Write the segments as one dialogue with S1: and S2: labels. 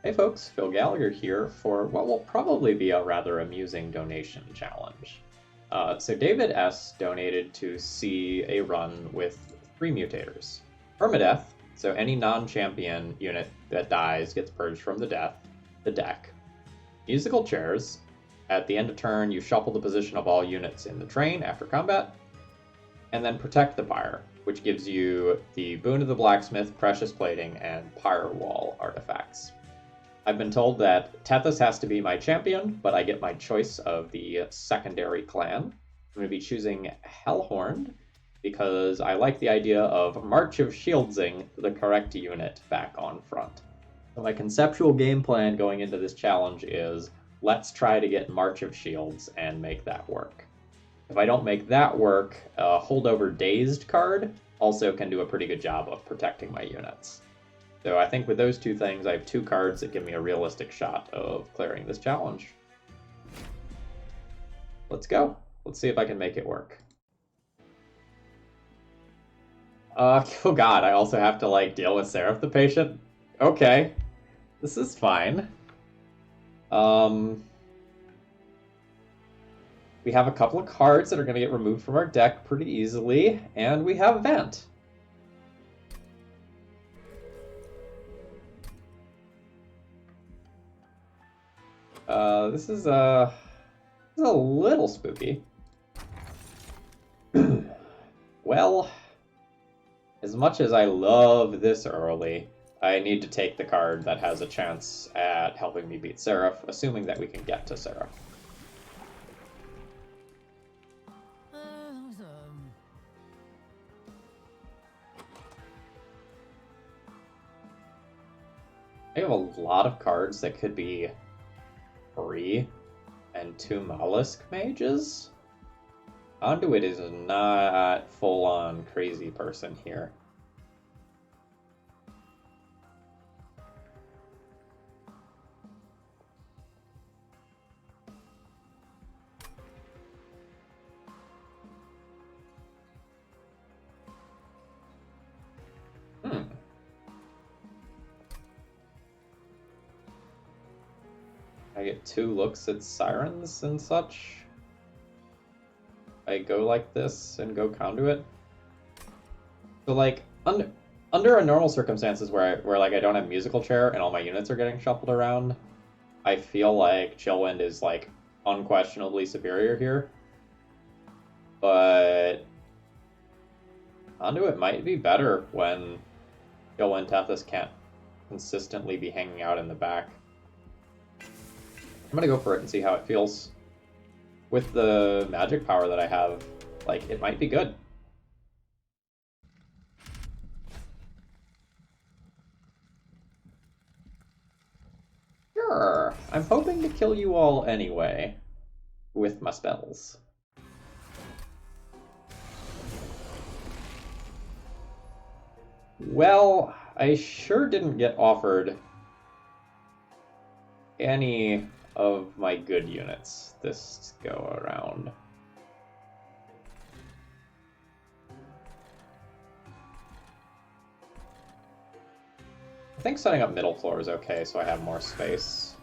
S1: Hey folks, Phil Gallagher here for what will probably be a rather amusing donation challenge. So David S. donated to see a run with 3 mutators. Permadeath, so any non-champion unit that dies gets purged from the deck. Musical chairs, at the end of turn you shuffle the position of all units in the train after combat. And then Protect the Pyre, which gives you the Boon of the Blacksmith, Precious Plating, and Pyre Wall artifacts. I've been told that Tethys has to be my champion, but I get my choice of the secondary clan. I'm going to be choosing Hellhorned because I like the idea of March of Shieldsing the correct unit back on front. So my conceptual game plan going into this challenge is let's try to get March of Shields and make that work. If I don't make that work, Holdover Dazed card also can do a pretty good job of protecting my units. So I think with those two things, I have 2 cards that give me a realistic shot of clearing this challenge. Let's go. Let's see if I can make it work. Oh god, I also have to, deal with Seraph the Patient? Okay. This is fine. We have a couple of cards that are going to get removed from our deck pretty easily, and we have Vent. This is a little spooky. Well, as much as I love this early, I need to take the card that has a chance at helping me beat Seraph, assuming that we can get to Seraph. I have a lot of cards that could be free and 2 Mollusk Mages. Conduit is not full-on crazy person here. I get 2 looks at Sirens and such. I go like this and go Conduit. So under a normal circumstances where I don't have musical chair and all my units are getting shuffled around, I feel like Chillwind is unquestionably superior here. But Conduit might be better when Chillwind Tethys can't consistently be hanging out in the back. I'm gonna go for it and see how it feels. With the magic power that I have, it might be good. Sure, I'm hoping to kill you all anyway, with my spells. Well, I sure didn't get offered any of my good units this go around. I think setting up middle floor is okay, so I have more space.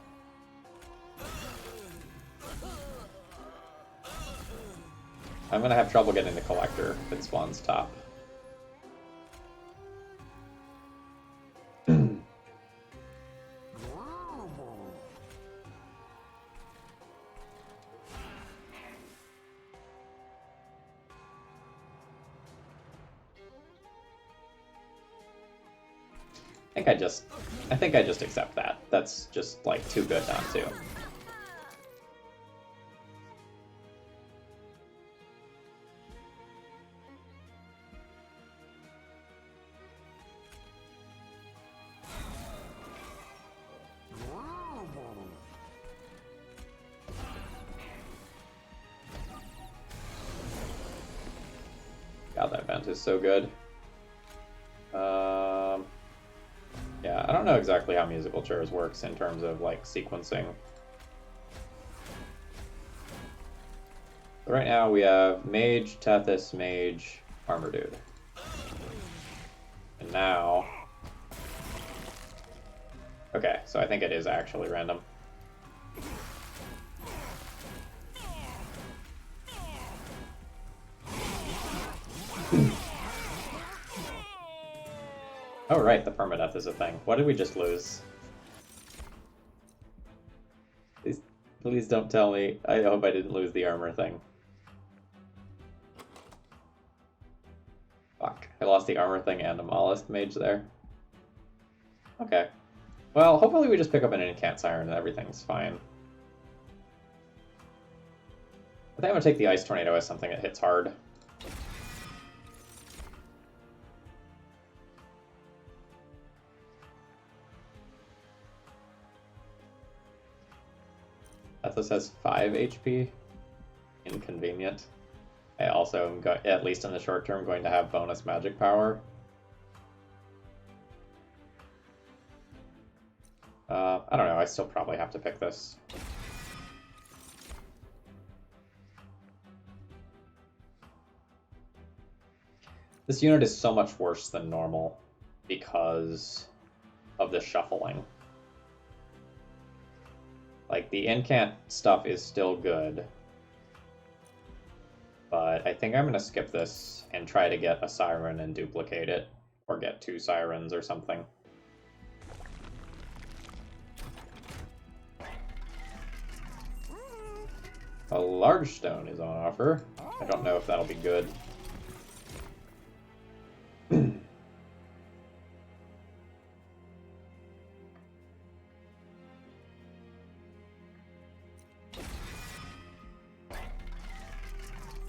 S1: I'm gonna have trouble getting the collector if it spawns top. I think I just accept that. That's just too good not to. God, that vent is so good. Yeah, I don't know exactly how musical chairs works in terms of sequencing. But right now we have Mage, Tethys, Mage, Armor Dude. And now Okay, so I think it is actually random. Oh right, the permadeath is a thing. What did we just lose? Please don't tell me. I hope I didn't lose the armor thing. Fuck. I lost the armor thing and a Mollusk Mage there. Okay. Well, hopefully we just pick up an Incant Siren and everything's fine. I think I'm gonna take the Ice Tornado as something that hits hard. This has 5 HP. Inconvenient. I also am, at least in the short term, going to have bonus magic power. I don't know, I still probably have to pick this. This unit is so much worse than normal because of the shuffling. Like, the incant stuff is still good, but I think I'm going to skip this and try to get a Siren and duplicate it, or get 2 Sirens or something. A large stone is on offer. I don't know if that'll be good.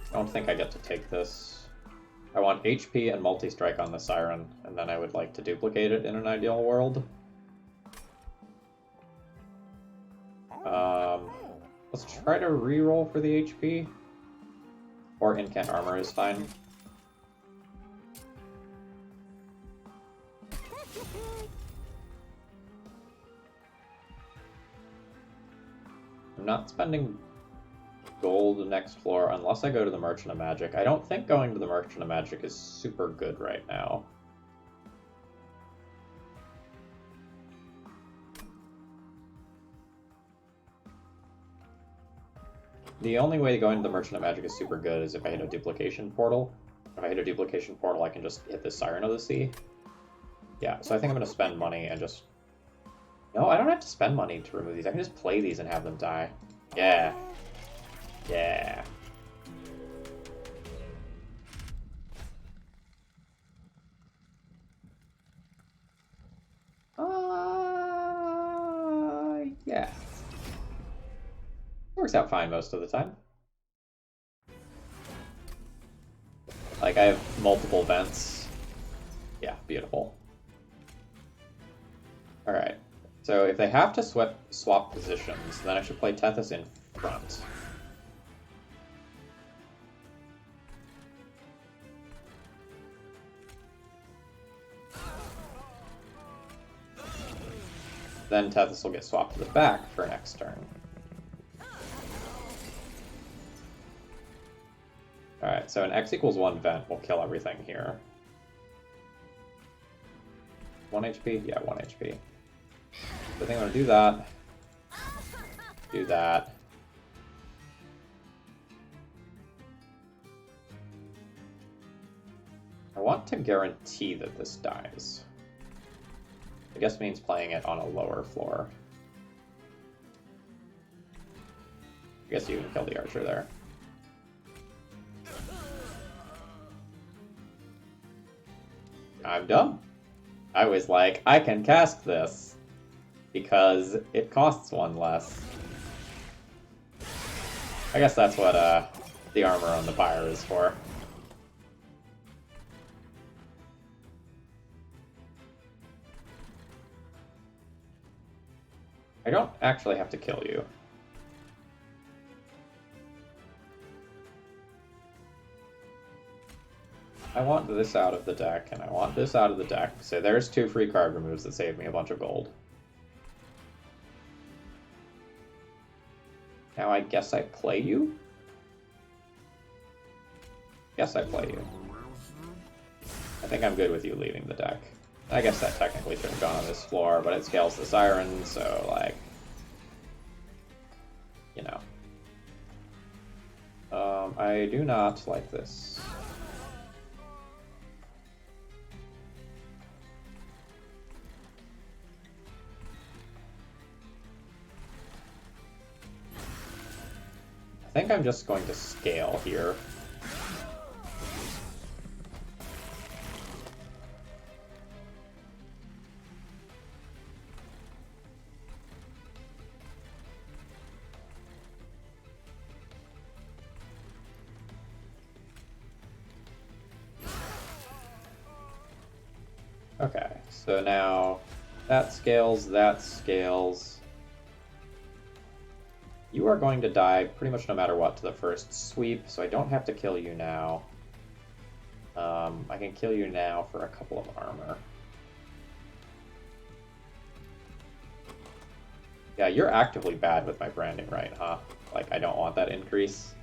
S1: I don't think I get to take this. I want HP and multi-strike on the Siren, and then I would like to duplicate it in an ideal world. Let's try to reroll for the HP. Or Incant Armor is fine. I'm not spending gold next floor unless I go to the Merchant of Magic. I don't think going to the Merchant of Magic is super good right now. The only way going to the Merchant of Magic is super good is if I hit a duplication portal. If I hit a duplication portal, I can just hit the Siren of the Sea. Yeah, so I think I'm going to spend money and just... No, I don't have to spend money to remove these. I can just play these and have them die. Yeah. Yeah. Yeah. Works out fine most of the time. Like, I have multiple vents. Yeah, beautiful. Alright. So if they have to swap positions, then I should play Tethys in front. Then Tethys will get swapped to the back for next turn. Alright, so an X equals 1 vent will kill everything here. 1 HP? Yeah, 1 HP. So I think I'm going to do that. Do that. I want to guarantee that this dies. I guess means playing it on a lower floor. I guess you can kill the archer there. I'm dumb. I was like, I can cast this because it costs 1 less. I guess that's what the armor on the Pyre is for. I don't actually have to kill you. I want this out of the deck, and I want this out of the deck. So there's 2 free card removes that save me a bunch of gold. Now I guess I play you? Yes, I play you. I think I'm good with you leaving the deck. I guess that technically should have gone on this floor, but it scales the Siren, so, like, you know. I do not like this. I think I'm just going to scale here. Okay, so now that scales, that scales. You are going to die pretty much no matter what to the first sweep, so I don't have to kill you now. I can kill you now for a couple of armor. Yeah, you're actively bad with my branding right, huh? Like, I don't want that increase.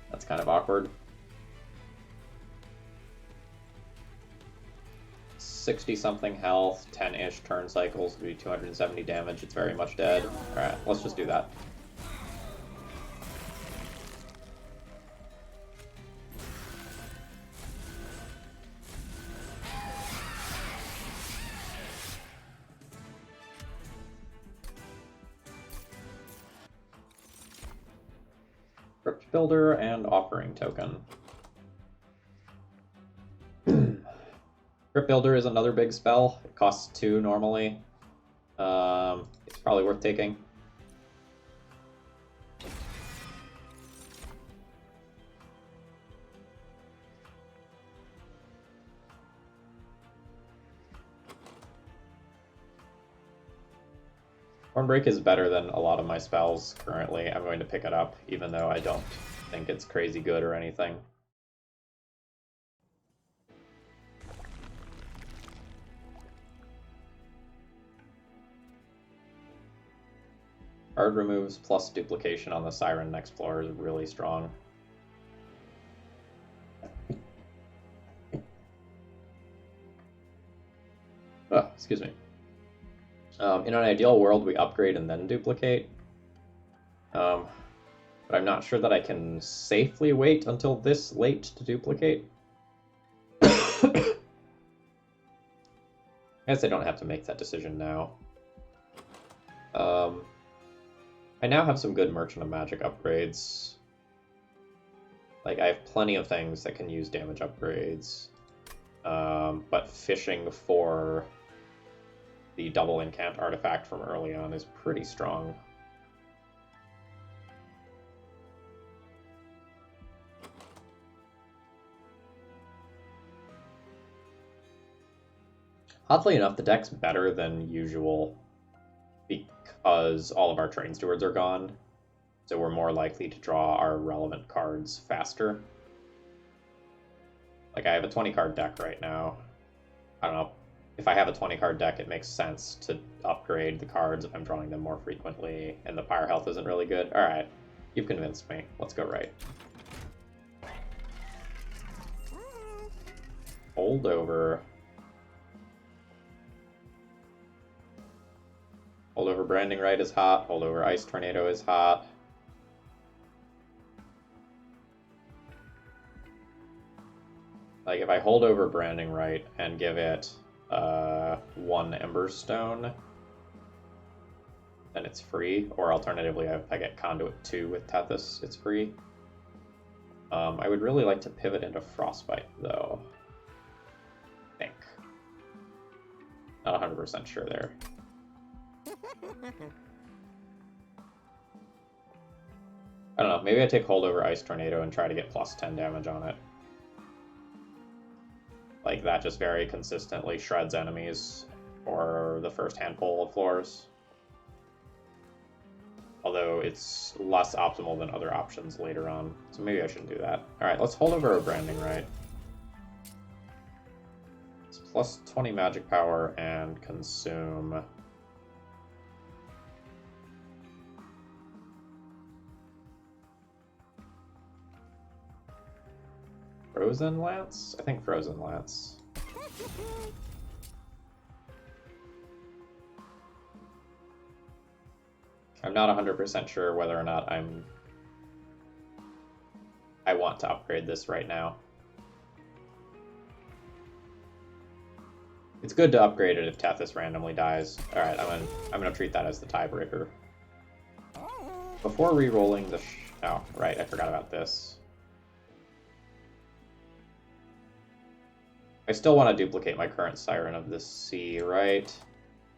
S1: That's kind of awkward. 60-something health, 10-ish turn cycles, would be 270 damage. It's very much dead. Alright, let's just do that. Crypt Builder and Offering Token. Crypt Builder is another big spell. It costs 2 normally. It's probably worth taking. Hornbreak is better than a lot of my spells currently. I'm going to pick it up, even though I don't think it's crazy good or anything. Card removes plus duplication on the Siren next floor is really strong. Oh, excuse me. In an ideal world, we upgrade and then duplicate. But I'm not sure that I can safely wait until this late to duplicate. I guess I don't have to make that decision now. I now have some good Merchant of Magic upgrades. Like, I have plenty of things that can use damage upgrades. But fishing for the double incant artifact from early on is pretty strong. Oddly enough, the deck's better than usual because all of our Train Stewards are gone, so we're more likely to draw our relevant cards faster. Like, I have a 20-card deck right now. I don't know. If I have a 20-card deck, it makes sense to upgrade the cards if I'm drawing them more frequently, and the Pyre health isn't really good. Alright, you've convinced me. Let's go right. Hold over. Hold over Branding Right is hot. Hold over Ice Tornado is hot. Like, if I hold over Branding Right and give it 1 Emberstone, then it's free. Or alternatively, if I get Conduit 2 with Tethys, it's free. I would really like to pivot into Frostbite, though. I think. Not 100% sure there. I don't know, maybe I take hold over Ice Tornado and try to get plus 10 damage on it. Like, that just very consistently shreds enemies for the first handful of floors. Although it's less optimal than other options later on, so maybe I shouldn't do that. Alright, let's hold over a Branding Right. It's plus 20 magic power and consume... Frozen Lance? I think Frozen Lance. I'm not 100% sure whether or not I want to upgrade this right now. It's good to upgrade it if Tethys randomly dies. Alright, I'm gonna treat that as the tiebreaker. Before re-rolling the oh, right, I forgot about this. I still want to duplicate my current Siren of the Sea, right?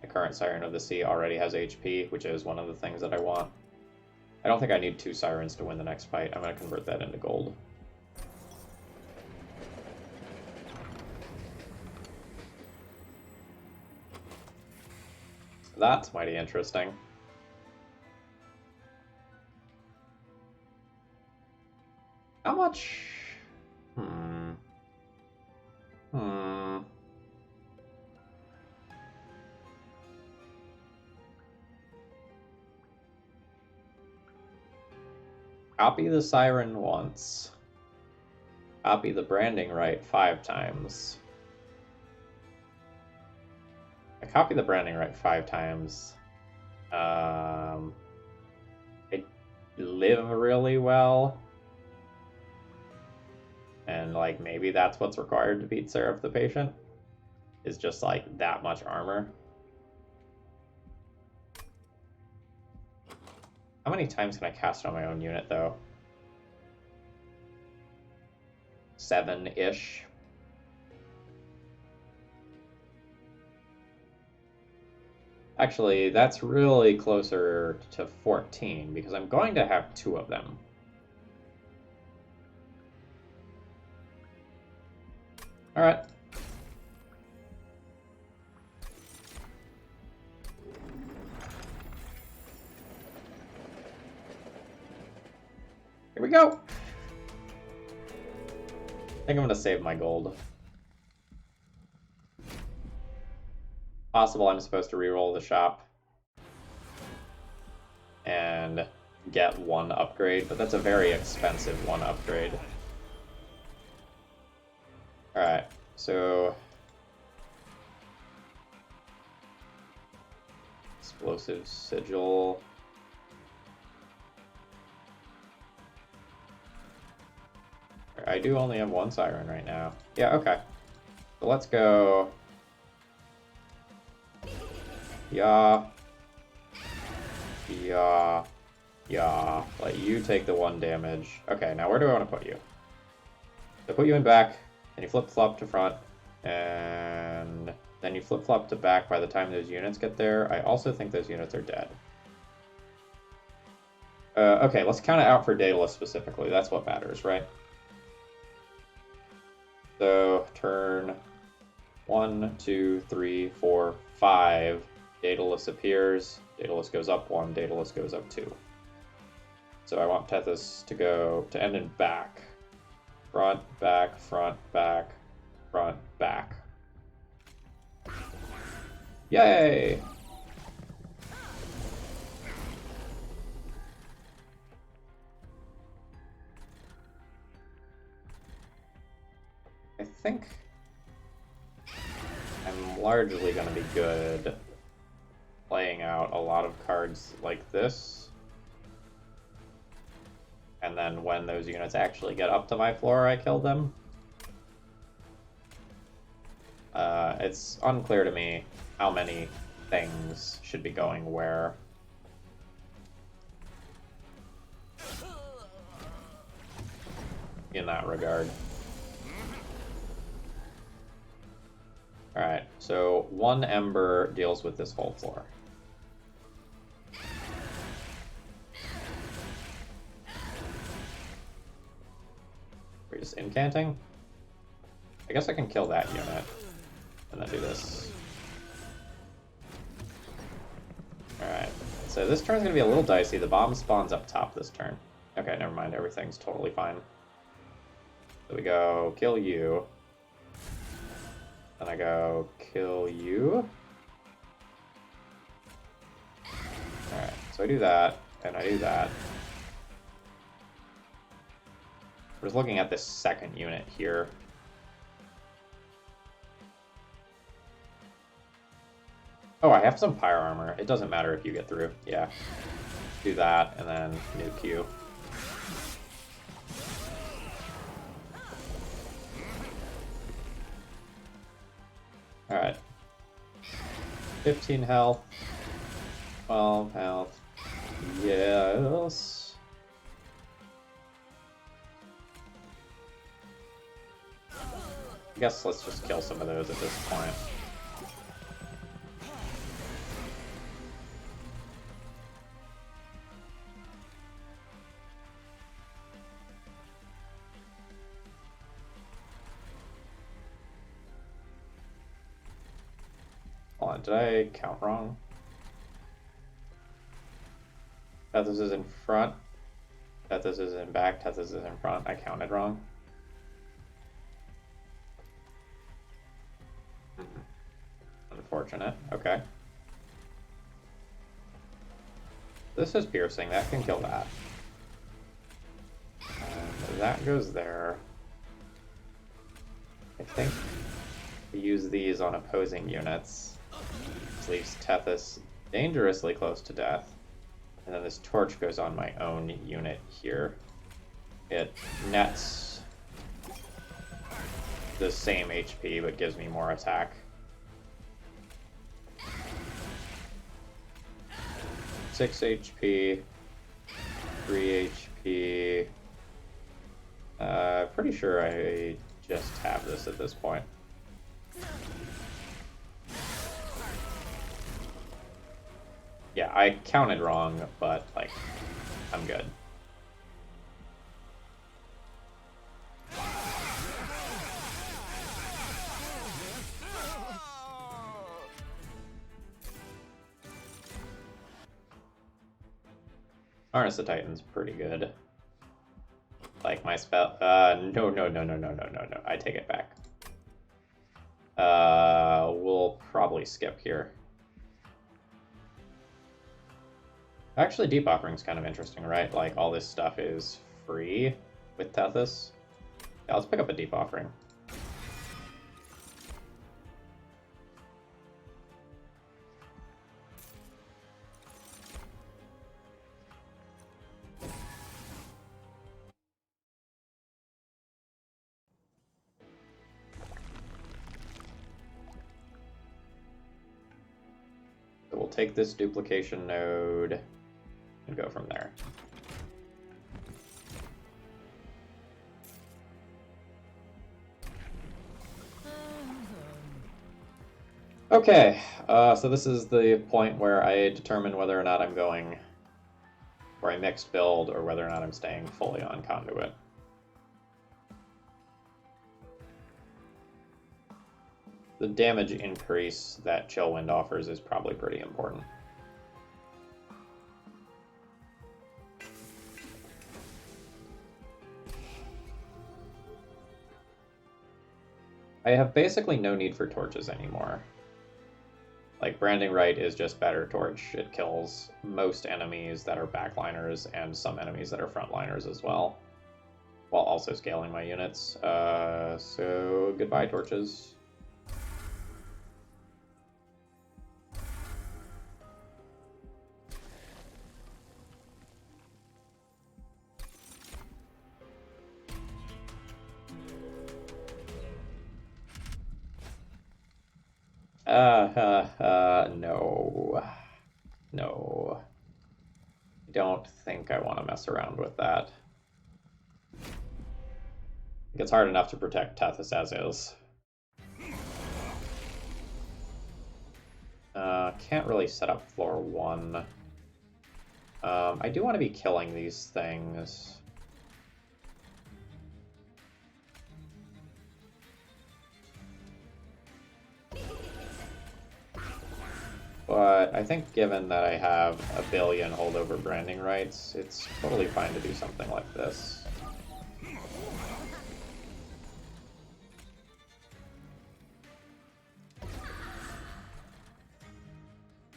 S1: My current Siren of the Sea already has HP, which is one of the things that I want. I don't think I need 2 Sirens to win the next fight. I'm going to convert that into gold. That's mighty interesting. How much? Copy the Siren once. Copy the branding right 5 times. I copy the branding right 5 times. I live really well. And, like, maybe that's what's required to beat Seraph the Patient. Is just, like, that much armor. How many times can I cast on my own unit, though? 7-ish. Actually, that's really closer to 14, because I'm going to have 2 of them. Alright. Here we go! I think I'm gonna save my gold. Possible I'm supposed to reroll the shop and get 1 upgrade, but that's a very expensive 1 upgrade. Alright, so Explosive Sigil. I do only have 1 Siren right now. Yeah, okay. So let's go. Yeah. Yeah. Yeah. Let you take the 1 damage. Okay, now where do I want to put you? So put you in back, and you flip-flop to front, and then you flip-flop to back by the time those units get there. I also think those units are dead. Okay, let's count it out for Daedalus specifically. That's what matters, right? So, turn 1, 2, 3, 4, 5. Daedalus appears. Daedalus goes up 1. Daedalus goes up 2. So I want Tethys to end in back. Front, back, front, back, front, back. Yay! I think I'm largely going to be good playing out a lot of cards like this. And then when those units actually get up to my floor, I kill them. It's unclear to me how many things should be going where. In that regard. Alright, so 1 Ember deals with this whole floor. We're just incanting? I guess I can kill that unit. And then do this. Alright, so this turn's gonna be a little dicey. The bomb spawns up top this turn. Okay, never mind, everything's totally fine. So we go, kill you. Then I go, kill you. Alright, so I do that, and I do that. We're just looking at this second unit here. Oh, I have some Pyre armor. It doesn't matter if you get through. Yeah. do that, and then nuke you. Alright. 15 health. 12 health. Yes. I guess let's just kill some of those at this point. Hold on, did I count wrong? Tethys is in front. Tethys is in back. Tethys is in front. I counted wrong. Unfortunate. Okay. This is piercing. That can kill that. And that goes there. I think we use these on opposing units. This leaves Tethys dangerously close to death. And then this torch goes on my own unit here. It nets the same HP, but gives me more attack. Six HP, 3 HP. Pretty sure I just have this at this point. Yeah, I counted wrong, but, like, I'm good. Harness the Titan's pretty good. Like, my spell... no. I take it back. We'll probably skip here. Actually, Deep Offering's kind of interesting, right? Like, all this stuff is free with Tethys. Yeah, let's pick up a Deep Offering. So we'll take this duplication node and go from there. Okay, so this is the point where I determine whether or not I'm going for a mixed build or whether or not I'm staying fully on Conduit. The damage increase that Chillwind offers is probably pretty important. I have basically no need for torches anymore. Like, Branding Right is just better torch. It kills most enemies that are backliners and some enemies that are frontliners as well, while also scaling my units. So goodbye, torches. No. I don't think I want to mess around with that. It's hard enough to protect Tethys as is. Can't really set up floor 1. I do want to be killing these things. But I think given that I have a billion holdover branding rights, it's totally fine to do something like this.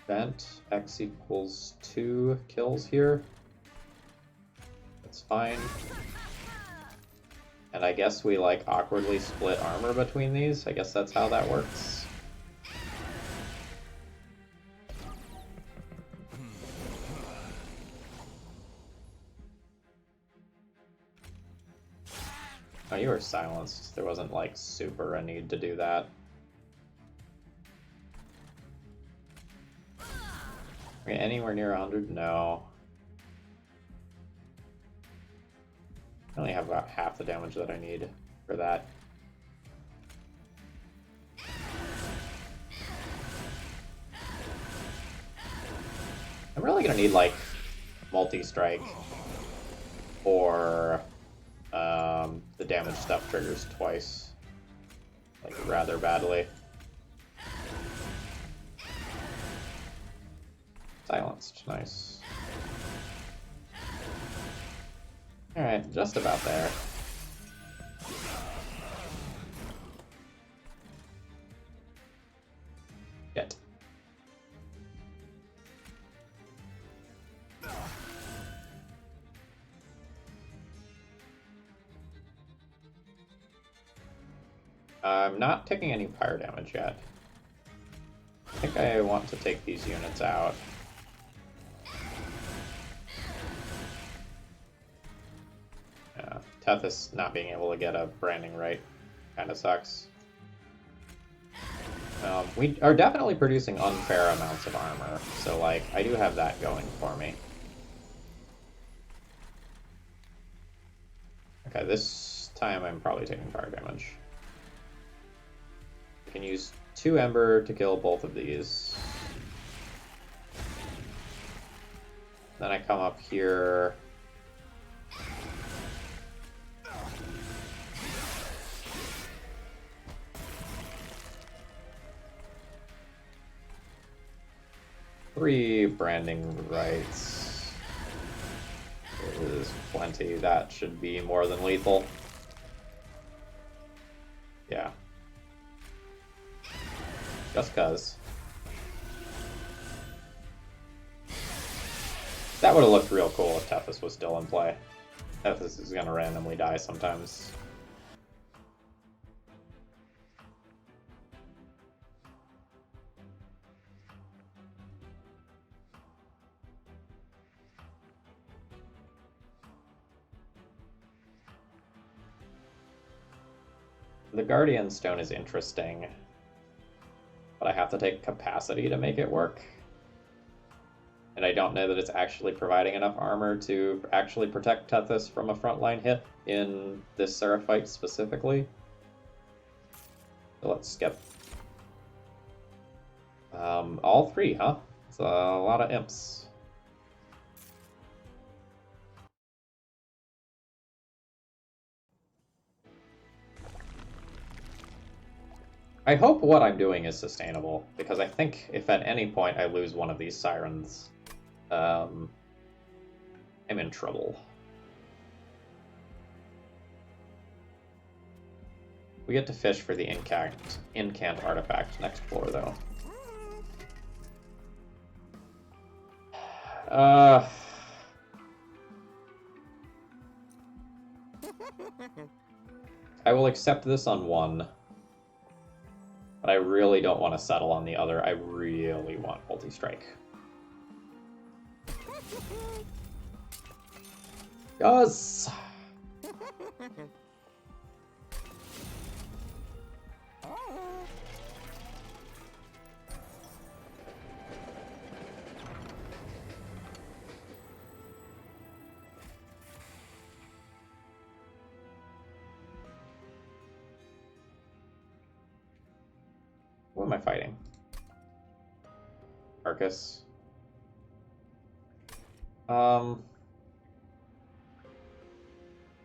S1: Vent, X equals 2 kills here. That's fine. And I guess we, like, awkwardly split armor between these. I guess that's how that works. Oh, you were silenced. There wasn't, like, super a need to do that. Okay, anywhere near 100? No. I only have about half the damage that I need for that. I'm really gonna need, like, multi-strike or the damage stuff triggers twice, like, rather badly. Silenced, nice. Alright, just about there. Shit. I'm not taking any Pyre damage yet. I think I want to take these units out. Yeah, Tethys not being able to get a branding right kind of sucks. We are definitely producing unfair amounts of armor, so, like, I do have that going for me. Okay, this time I'm probably taking fire damage. I can use 2 Ember to kill both of these. Then I come up here. Three branding rights. It is plenty. That should be more than lethal. Yeah. Just cuz. That would have looked real cool if Tethys was still in play. Tethys is gonna randomly die sometimes. The Guardian Stone is interesting, but I have to take capacity to make it work. And I don't know that it's actually providing enough armor to actually protect Tethys from a frontline hit in this Seraphite specifically. So let's skip. All 3, huh? It's a lot of imps. I hope what I'm doing is sustainable, because I think if at any point I lose one of these sirens, I'm in trouble. We get to fish for the incant artifact next floor, though. I will accept this on 1. But I really don't want to settle on the other. I really want multi-strike. Yes! Who am I fighting? Arcus. The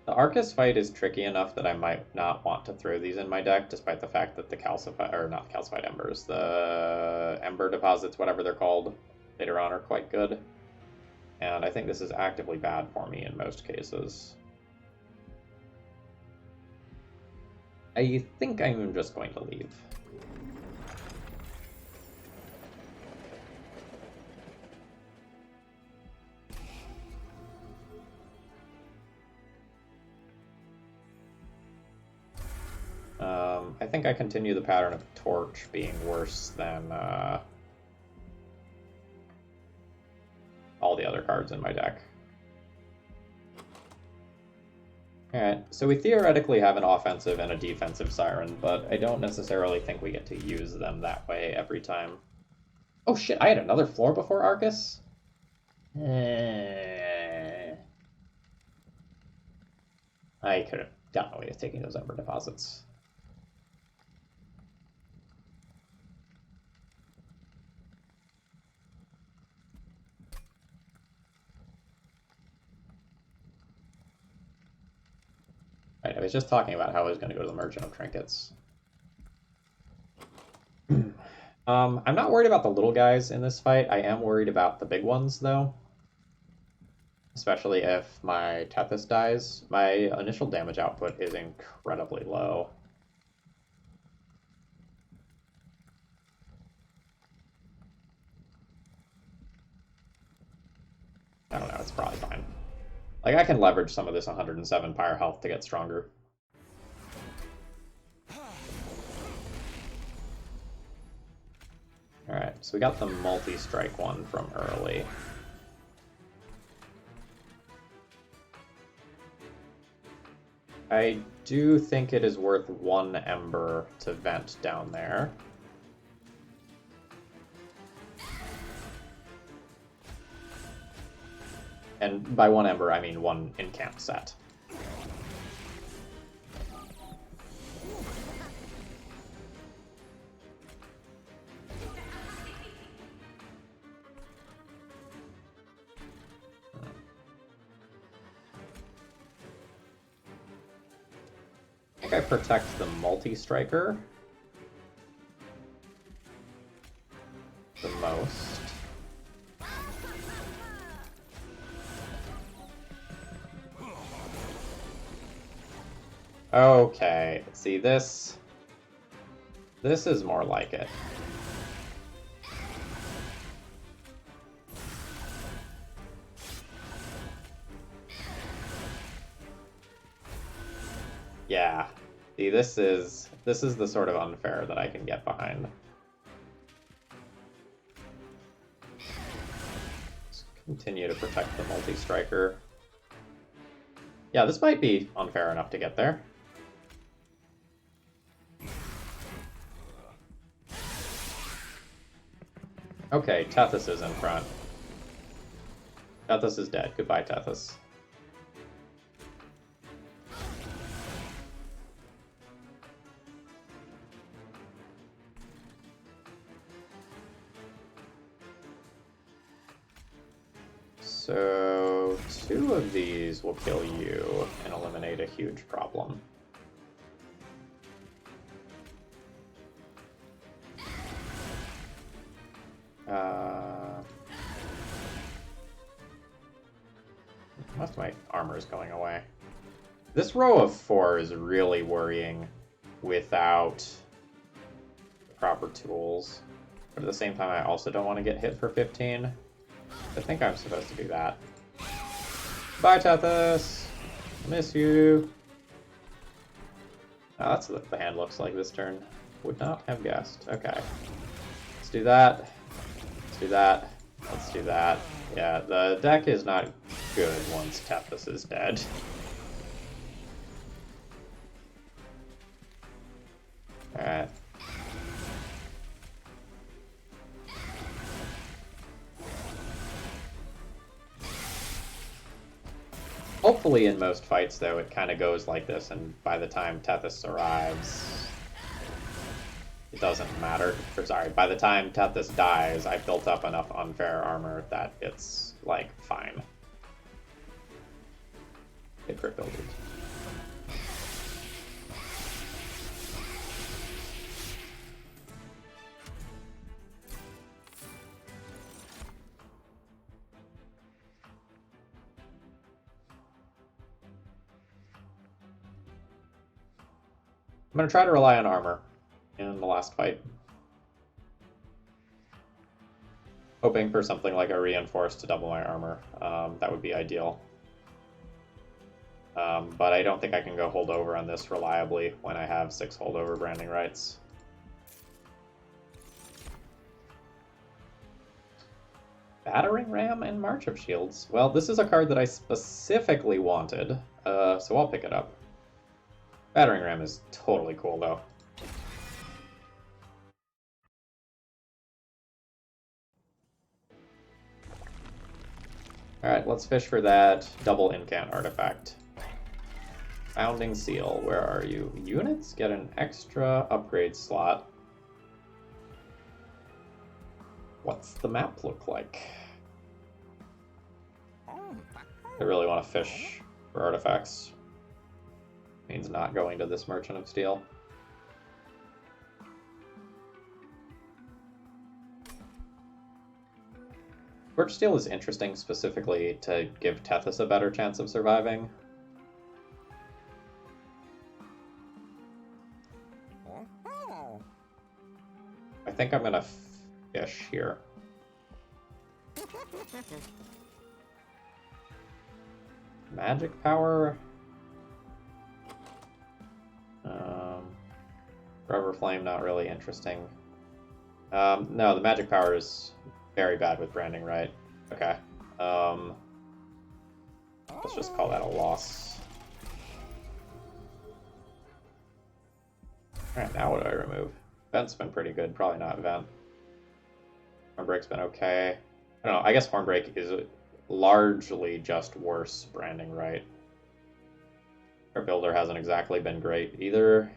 S1: Arcus fight is tricky enough that I might not want to throw these in my deck, despite the fact that the calcified, or not calcified embers, the ember deposits, whatever they're called, later on are quite good. And I think this is actively bad for me in most cases. I think I'm just going to leave. I think I continue the pattern of Torch being worse than all the other cards in my deck. Alright, so we theoretically have an offensive and a defensive Siren, but I don't necessarily think we get to use them that way every time. Oh shit, I had another floor before Arcus? I could have gotten away with taking those Ember deposits. Right, I was just talking about how I was going to go to the Merchant of Trinkets. I'm not worried about the little guys in this fight. I am worried about the big ones, though. Especially if my Tethys dies. My initial damage output is incredibly low. I don't know, it's probably fine. Like, I can leverage some of this 107 Pyre health to get stronger. Alright, so we got the multi-strike one from early. I do think it is worth 1 Ember to vent down there. And by 1 Ember, I mean 1 in-camp set. I think I protect the multi-striker the most. Okay, see this is more like it. Yeah. See, this is the sort of unfair that I can get behind. Let's continue to protect the multi-striker. Yeah, this might be unfair enough to get there. Okay, Tethys is in front. Tethys is dead. Goodbye, Tethys. So 2 of these will kill you and eliminate a huge problem. Most of my armor is going away. This row of 4 is really worrying without the proper tools. But at the same time, I also don't want to get hit for 15. I think I'm supposed to do that. Bye, Tethys! Miss you! Oh, that's what the hand looks like this turn. Would not have guessed. Okay. Let's do that. Let's do that. Let's do that. Yeah, the deck is not good once Tethys is dead. Alright. Hopefully in most fights, though, it kind of goes like this, and by the time Tethys arrives, it doesn't matter. Or sorry, by the time Tethys dies, I've built up enough unfair armor that it's, like, fine. Get crit builded. I'm going to try to rely on armor in the last fight. Hoping for something like a reinforce to double my armor. That would be ideal. But I don't think I can go holdover on this reliably when I have 6 holdover branding rights. Battering Ram and March of Shields. Well, this is a card that I specifically wanted. So I'll pick it up. Battering ram is totally cool, though. Alright, let's fish for that double incant artifact. Founding Seal, where are you? Units get an extra upgrade slot. What's the map look like? I really want to fish for artifacts. Means not going to this Merchant of Steel. Scorched Steel is interesting specifically to give Tethys a better chance of surviving. I think I'm gonna fish here. Magic power. Forever Flame, not really interesting. No, the magic power is very bad with branding, right? Okay. Let's just call that a loss. Alright, now what do I remove? Vent's been pretty good, probably not Vent. Hornbreak's been okay. I don't know, I guess Hornbreak is largely just worse branding, right? Our builder hasn't exactly been great either.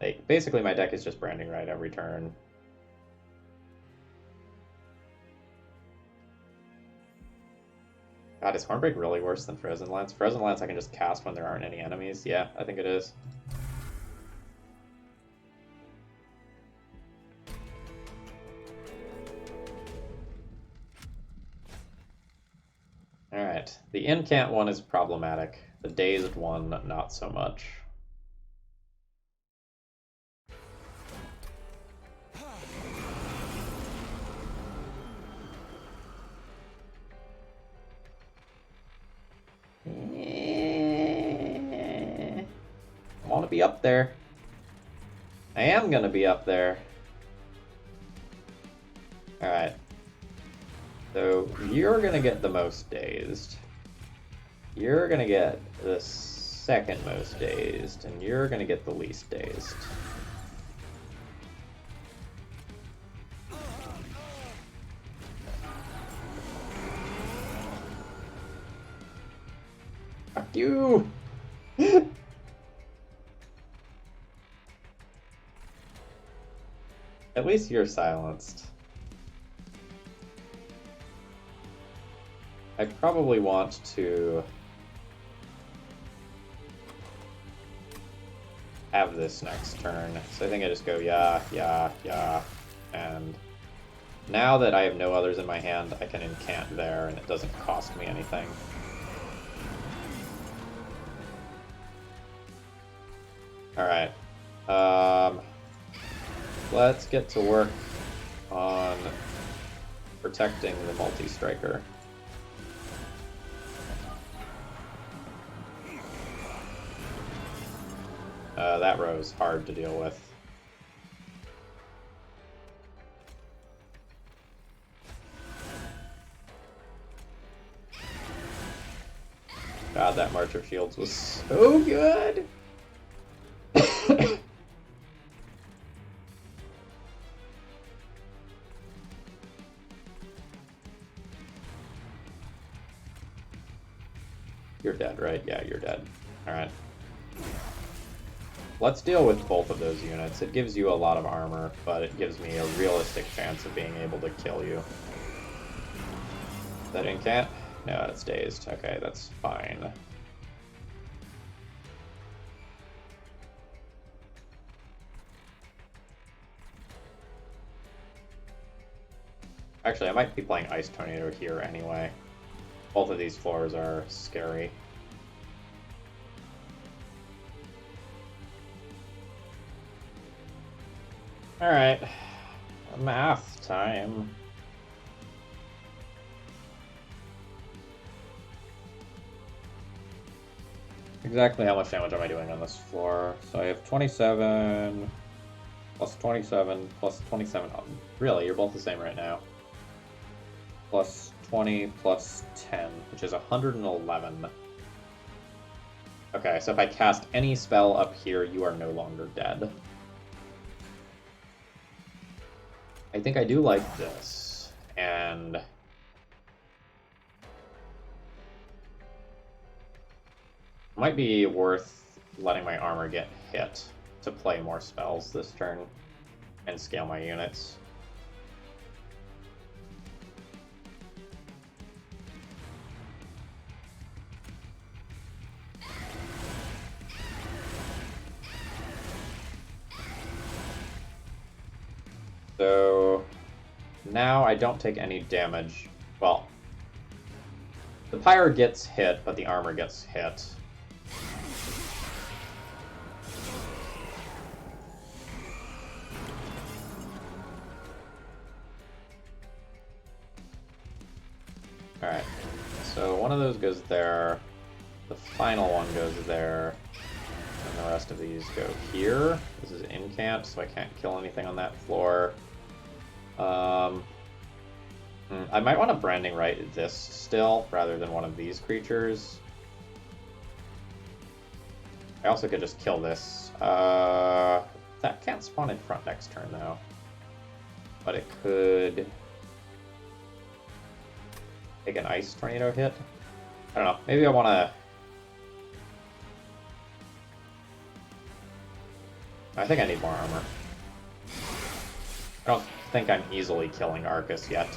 S1: Like, basically my deck is just branding right every turn. God, is Hornbreak really worse than Frozen Lance? Frozen Lance I can just cast when there aren't any enemies. Yeah, I think it is. Alright, the incant one is problematic. The dazed one, not so much. I want to be up there. I am going to be up there. Alright. So, you're going to get the most dazed. You're going to get the second most dazed. And you're going to get the least dazed. Fuck you! At least you're silenced. I probably want to have this next turn. So I think I just go yeah, yeah, yeah. And now that I have no others in my hand, I can incant there and it doesn't cost me anything. Alright. Let's get to work on protecting the multi-striker. That row is hard to deal with. God, that March of Shields was so good! You're dead, right? Yeah, you're dead. Alright. Let's deal with both of those units. It gives you a lot of armor, but it gives me a realistic chance of being able to kill you. Is that incant? No, it's dazed. Okay, that's fine. Actually, I might be playing Ice Tornado here anyway. Both of these floors are scary. Alright. Math time. Exactly how much damage am I doing on this floor? So I have 27, plus 27, plus 27. Oh, really, you're both the same right now. Plus 20 plus 10, which is 111. Okay, so if I cast any spell up here, you are no longer dead. I think I do like this, and it might be worth letting my armor get hit to play more spells this turn and scale my units. So now I don't take any damage. Well, the Pyre gets hit, but the armor gets hit. Alright, so one of those goes there, the final one goes there, and the rest of these go here. This is incant, so I can't kill anything on that floor. I might want to Branding Right this still, rather than one of these creatures. I also could just kill this. That can't spawn in front next turn, though. But it could take an Ice Tornado hit. I don't know. Maybe I want to... I think I need more armor. I don't think I'm easily killing Arcus yet.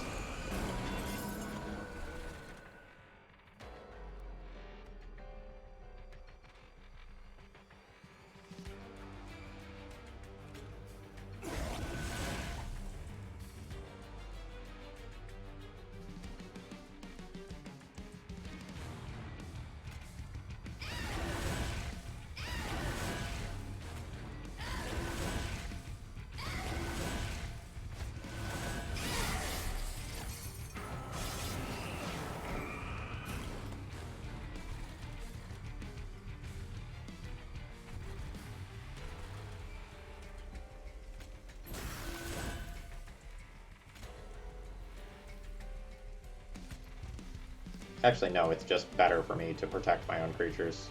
S1: Actually, no, it's just better for me to protect my own creatures.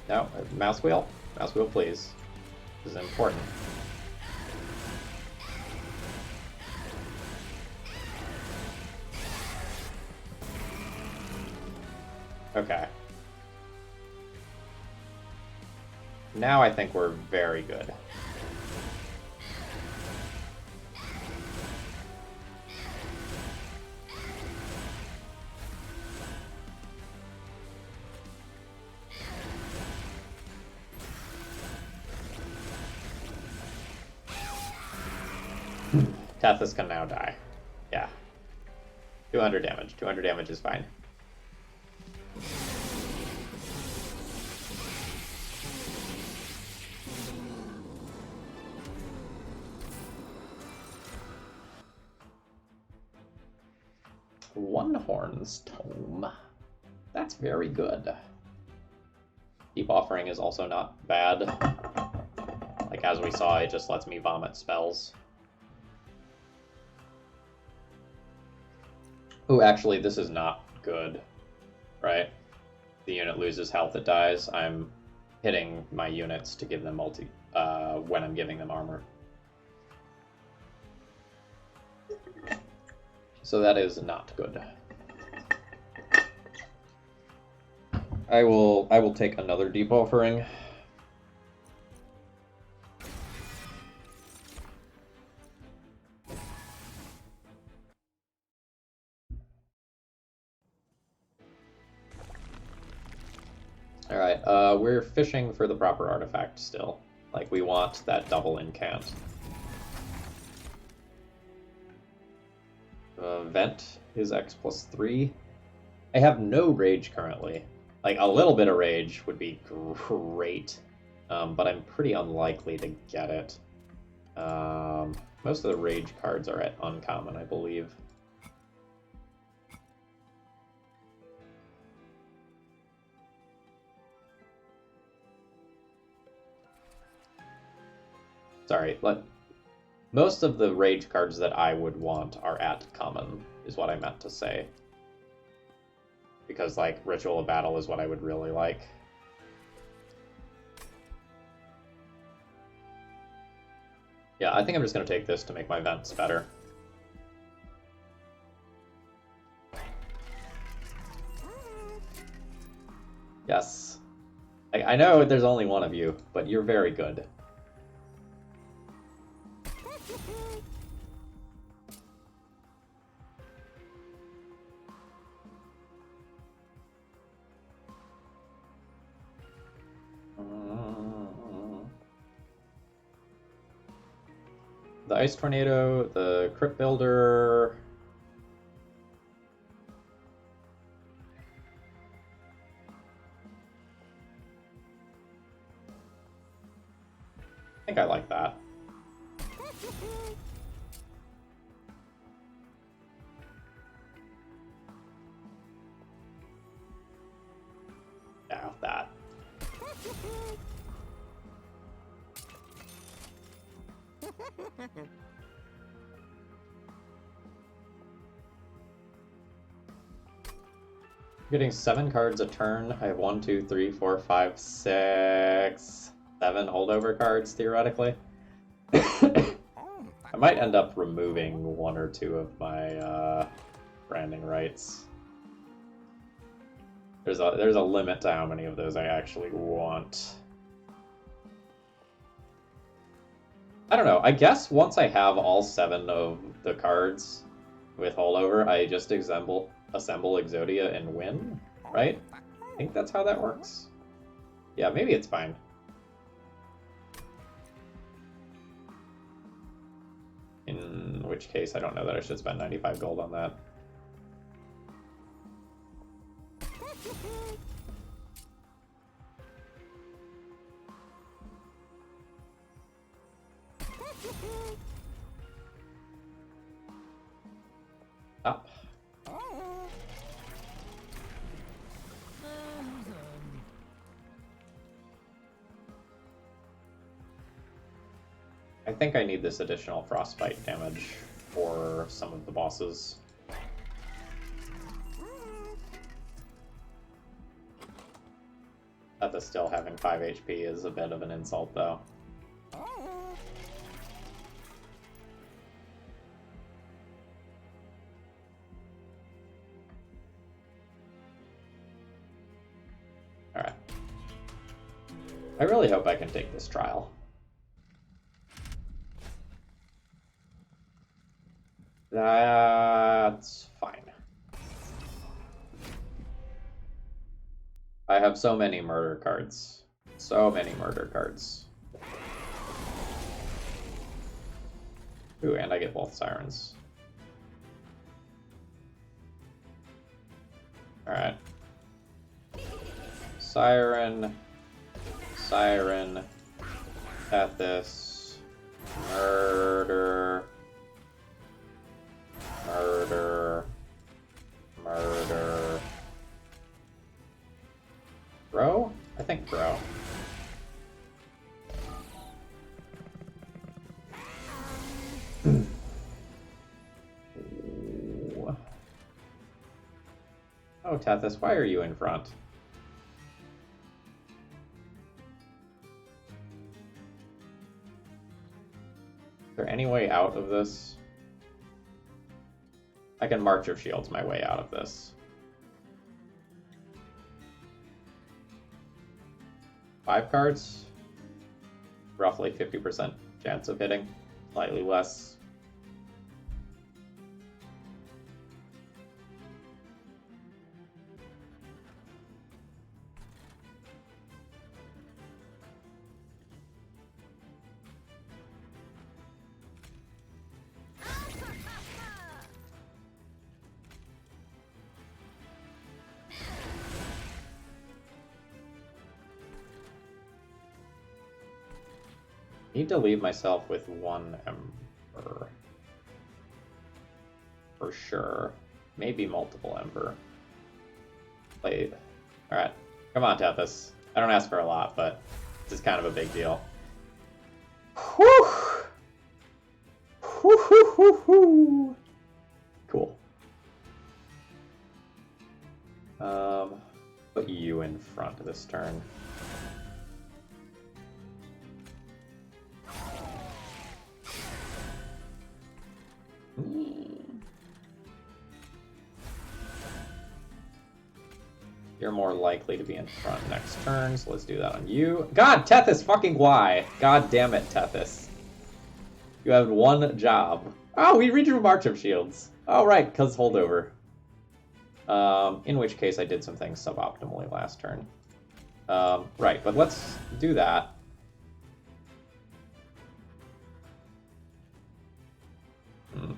S1: No, mouse wheel? Mouse wheel, please. This is important. Okay. Now I think we're very good. Tethys can now die. Yeah. 200 damage. 200 damage is fine. One Horn's Tome. That's very good. Deep Offering is also not bad. Like, as we saw, it just lets me vomit spells. Ooh, actually, this is not good, right? The unit loses health, it dies. I'm hitting my units to give them when I'm giving them armor. So that is not good. I will take another Deep Offering. Alright, we're fishing for the proper artifact still. Like, we want that double incant. Vent is X plus 3. I have no rage currently. Like, a little bit of rage would be great, but I'm pretty unlikely to get it. Most of the rage cards are at uncommon, I believe. Sorry, most of the rage cards that I would want are at common, is what I meant to say. Because, like, Ritual of Battle is what I would really like. Yeah, I think I'm just going to take this to make my vents better. Yes. I know there's only one of you, but you're very good. The Ice Tornado, the Crypt Builder... I think I like that. Yeah, that. Getting 7 cards a turn. I have 1, 2, 3, 4, 5, 6, 7 holdover cards, theoretically. I might end up removing 1 or 2 of my branding rights. There's a limit to how many of those I actually want. I don't know. I guess once I have all 7 of the cards with holdover, I just assemble Exodia and win, right? I think that's how that works. Yeah, maybe it's fine. In which case, I don't know that I should spend 95 gold on that. Up. I think I need this additional frostbite damage for some of the bosses. That still having 5 HP is a bit of an insult, though. Alright. I really hope I can take this trial. That's fine. I have so many murder cards. So many murder cards. Ooh, and I get both sirens. Alright. Siren. Siren. Tethys. Murder. Murder. Murder. Bro? I think bro. Oh, Tethys, why are you in front? Is there any way out of this? I can March of Shields my way out of this. 5 cards, roughly 50% chance of hitting, slightly less. Need to leave myself with 1 Ember. For sure. Maybe multiple Ember. Wait. Alright. Come on, Tethys. I don't ask for a lot, but this is kind of a big deal. Whew! Woohoo! Cool. Put you in front this turn. You're more likely to be in front next turn, so let's do that on you. God, Tethys, fucking why? God damn it, Tethys. You have one job. Oh, we redrew March of Shields. Oh, right, because holdover. In which case I did some things suboptimally last turn. Right, but let's do that.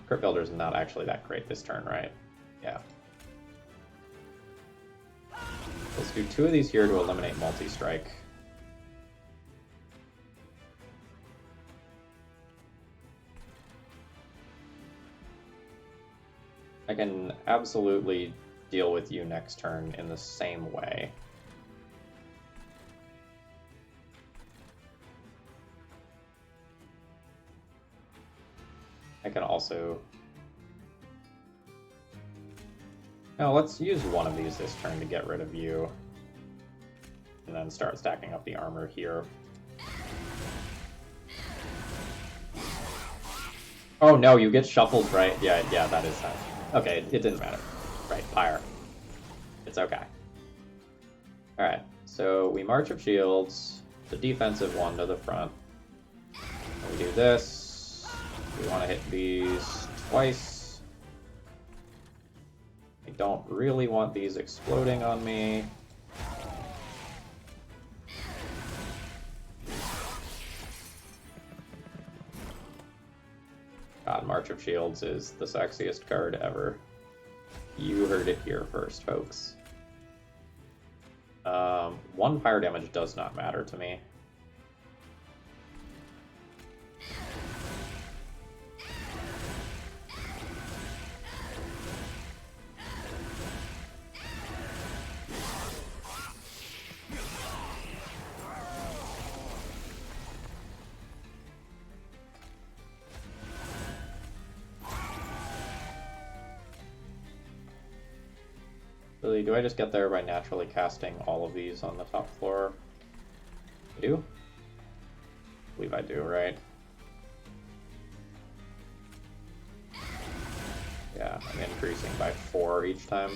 S1: Crypt Builder's not actually that great this turn, right? Yeah. Let's do 2 of these here to eliminate multi-strike. I can absolutely deal with you next turn in the same way. I can also... No, let's use one of these this turn to get rid of you. And then start stacking up the armor here. Oh no, you get shuffled, right? Yeah, that is sad. Okay, it didn't matter. Right, Pyre. It's okay. Alright, so we March of Shields, the defensive one to the front. And we do this. We want to hit these twice. I don't really want these exploding on me. God, March of Shields is the sexiest card ever. You heard it here first, folks. 1 Pyre damage does not matter to me. Really, do I just get there by naturally casting all of these on the top floor? I do? I believe I do, right? Yeah, I'm increasing by 4 each time.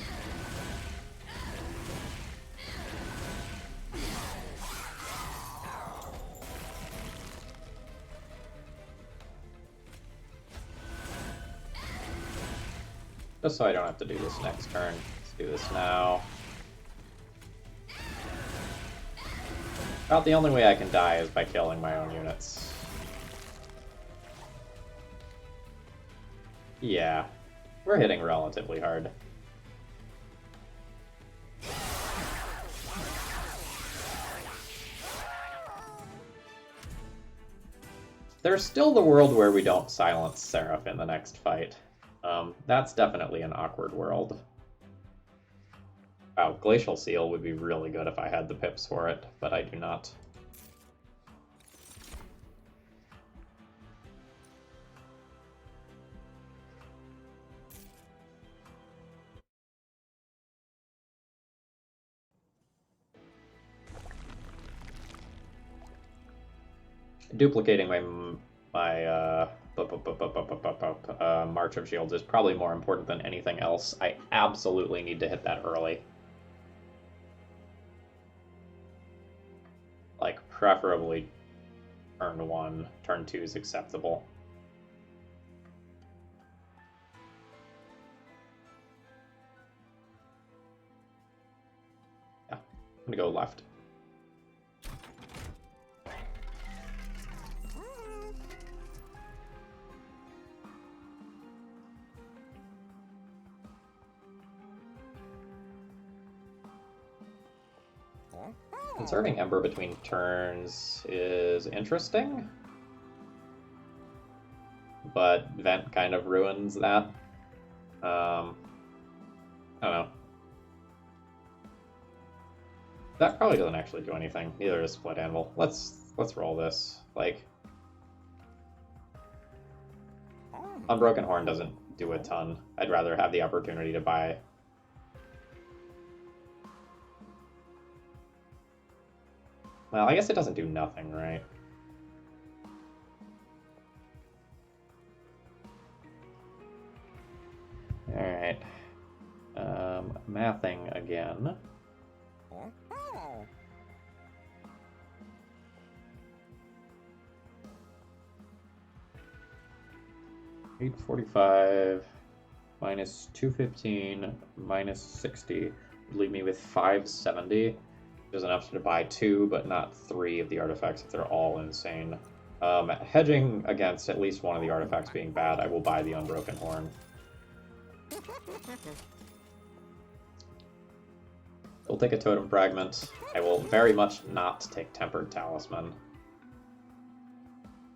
S1: Just so I don't have to do this next turn. Do this now. About the only way I can die is by killing my own units. Yeah, we're hitting relatively hard. There's still the world where we don't silence Seraph in the next fight. That's definitely an awkward world. Wow, Glacial Seal would be really good if I had the pips for it, but I do not. Duplicating my March of Shields is probably more important than anything else. I absolutely need to hit that early. Like, preferably turn 1. Turn 2 is acceptable. Yeah, I'm gonna go left. Conserving Ember between turns is interesting, but Vent kind of ruins that. I don't know. That probably doesn't actually do anything. Neither does Split Anvil. Let's roll this. Like, Unbroken Horn doesn't do a ton. I'd rather have the opportunity to buy. Well, I guess it doesn't do nothing, right? Alright. Mathing again. 845 minus 215 minus 60 would leave me with 570. Which is enough to buy 2, but not 3 of the artifacts if they're all insane. Hedging against at least one of the artifacts being bad, I will buy the Unbroken Horn. I'll take a Totem Fragment. I will very much not take Tempered Talisman.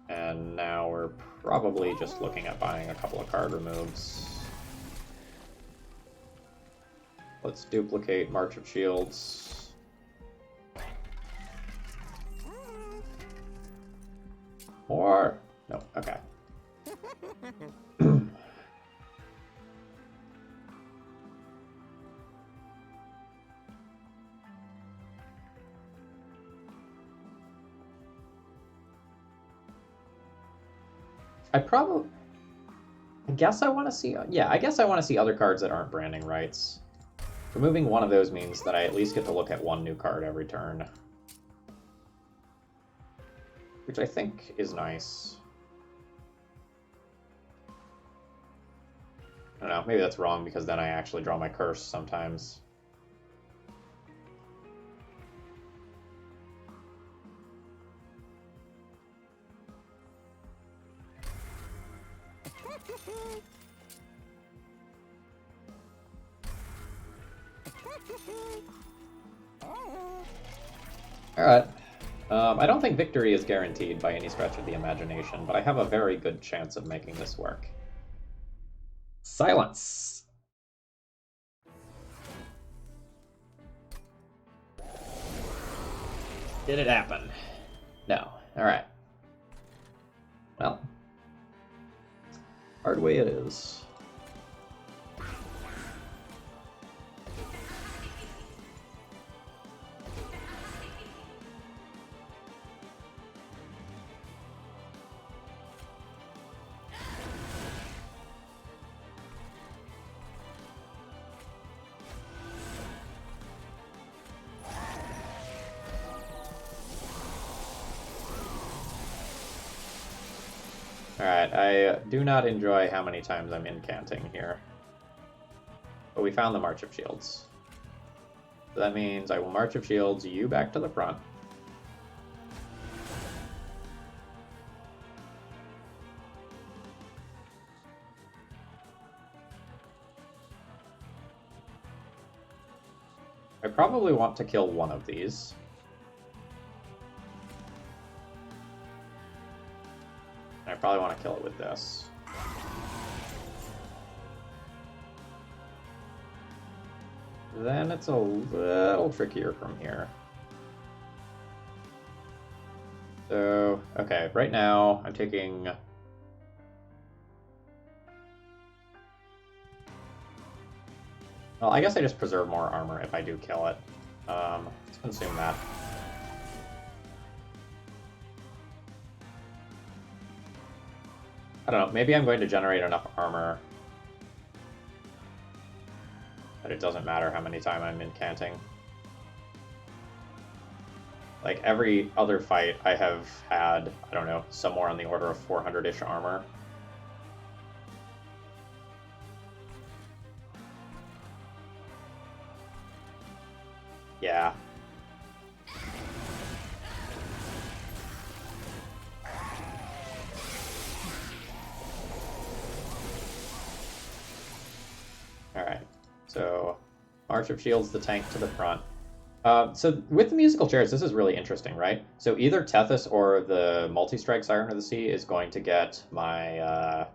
S1: And now we're probably just looking at buying a couple of card removes. Let's duplicate March of Shields. Or... no, okay. I guess I want to see... yeah, I guess I want to see other cards that aren't Branding Rights. Removing one of those means that I at least get to look at one new card every turn. Which I think is nice. I don't know, maybe that's wrong because then I actually draw my curse sometimes. Alright. I don't think victory is guaranteed by any stretch of the imagination, but I have a very good chance of making this work. Silence! Did it happen? No. Alright. Well. Hard way it is. Alright, I do not enjoy how many times I'm incanting here. But we found the March of Shields. So that means I will March of Shields you back to the front. I probably want to kill one of these. I probably want to kill it with this. Then it's a little trickier from here. So, okay, right now I'm taking... well, I guess I just preserve more armor if I do kill it. Let's consume that. I don't know, maybe I'm going to generate enough armor that it doesn't matter how many times I'm incanting. Like, every other fight I have had, I don't know, somewhere on the order of 400-ish armor. Yeah. Alright, so March of Shields the tank to the front. So with the musical chairs, this is really interesting, right? So either Tethys or the multi-strike Siren of the Sea is going to get my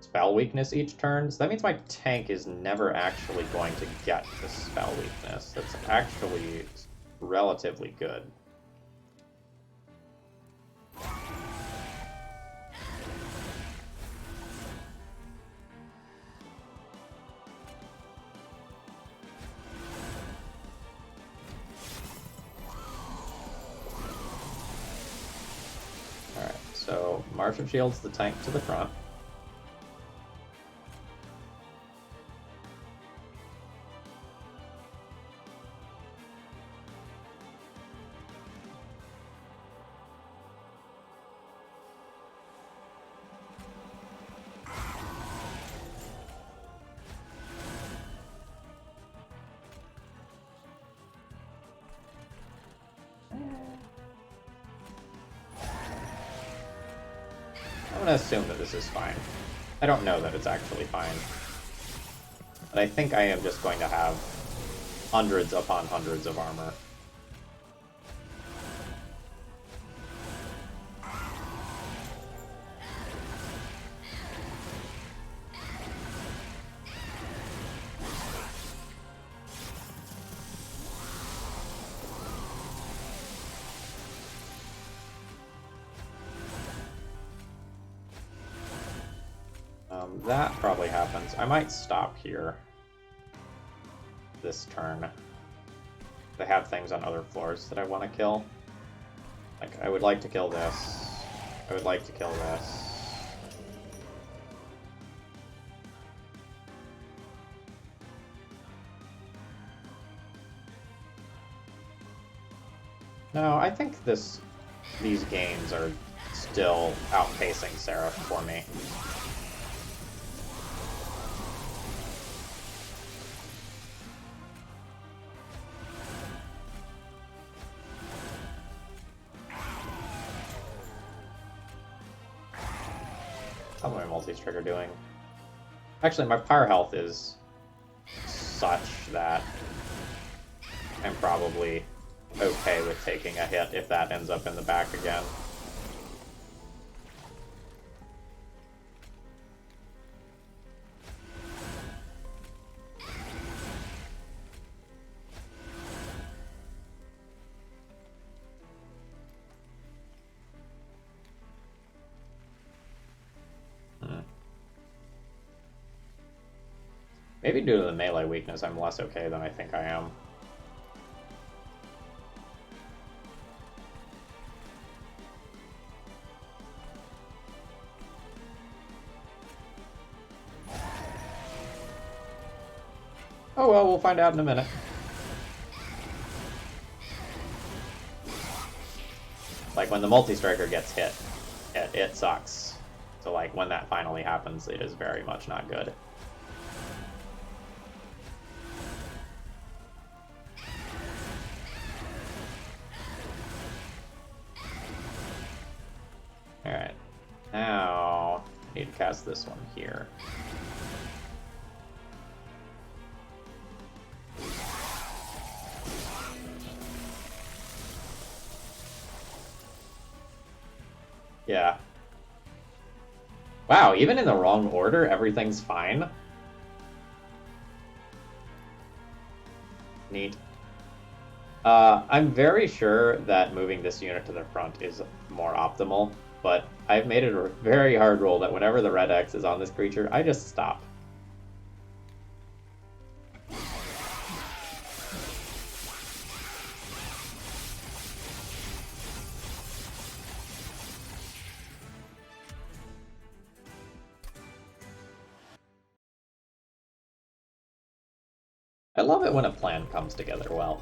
S1: spell weakness each turn. So that means my tank is never actually going to get the spell weakness. That's actually relatively good. So March of Shields the tank to the front. I'm gonna assume that this is fine. I don't know that it's actually fine. But I think I am just going to have hundreds upon hundreds of armor. That probably happens. I might stop here this turn. They have things on other floors that I want to kill. Like, I would like to kill this. I would like to kill this. No, I think these games are still outpacing Seraph for me. How's my multi-trigger doing? Actually, my Pyre health is such that I'm probably okay with taking a hit if that ends up in the back again. Maybe due to the melee weakness, I'm less okay than I think I am. Oh well, we'll find out in a minute. Like, when the multi-striker gets hit, it sucks. So, like, when that finally happens, it is very much not good. Alright. Now, I need to cast this one here. Yeah. Wow, even in the wrong order, everything's fine. Neat. I'm very sure that moving this unit to the front is more optimal, but I've made it a very hard rule that whenever the red X is on this creature, I just stop. I love it when a plan comes together well.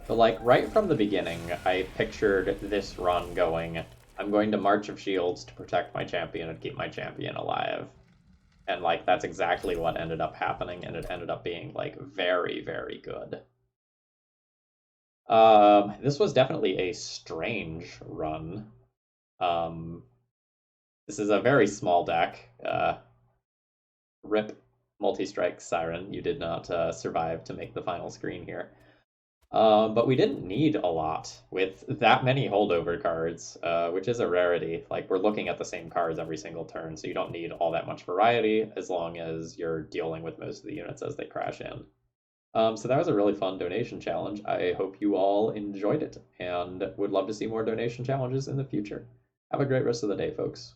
S1: But like, right from the beginning, I pictured this run going, I'm going to March of Shields to protect my champion and keep my champion alive. And like, that's exactly what ended up happening, and it ended up being like very, very good. This was definitely a strange run. This is a very small deck. Rip Multi-Strike Siren, you did not survive to make the final screen here. But we didn't need a lot with that many holdover cards, which is a rarity. Like, we're looking at the same cards every single turn, so you don't need all that much variety as long as you're dealing with most of the units as they crash in. So that was a really fun donation challenge. I hope you all enjoyed it and would love to see more donation challenges in the future. Have a great rest of the day, folks.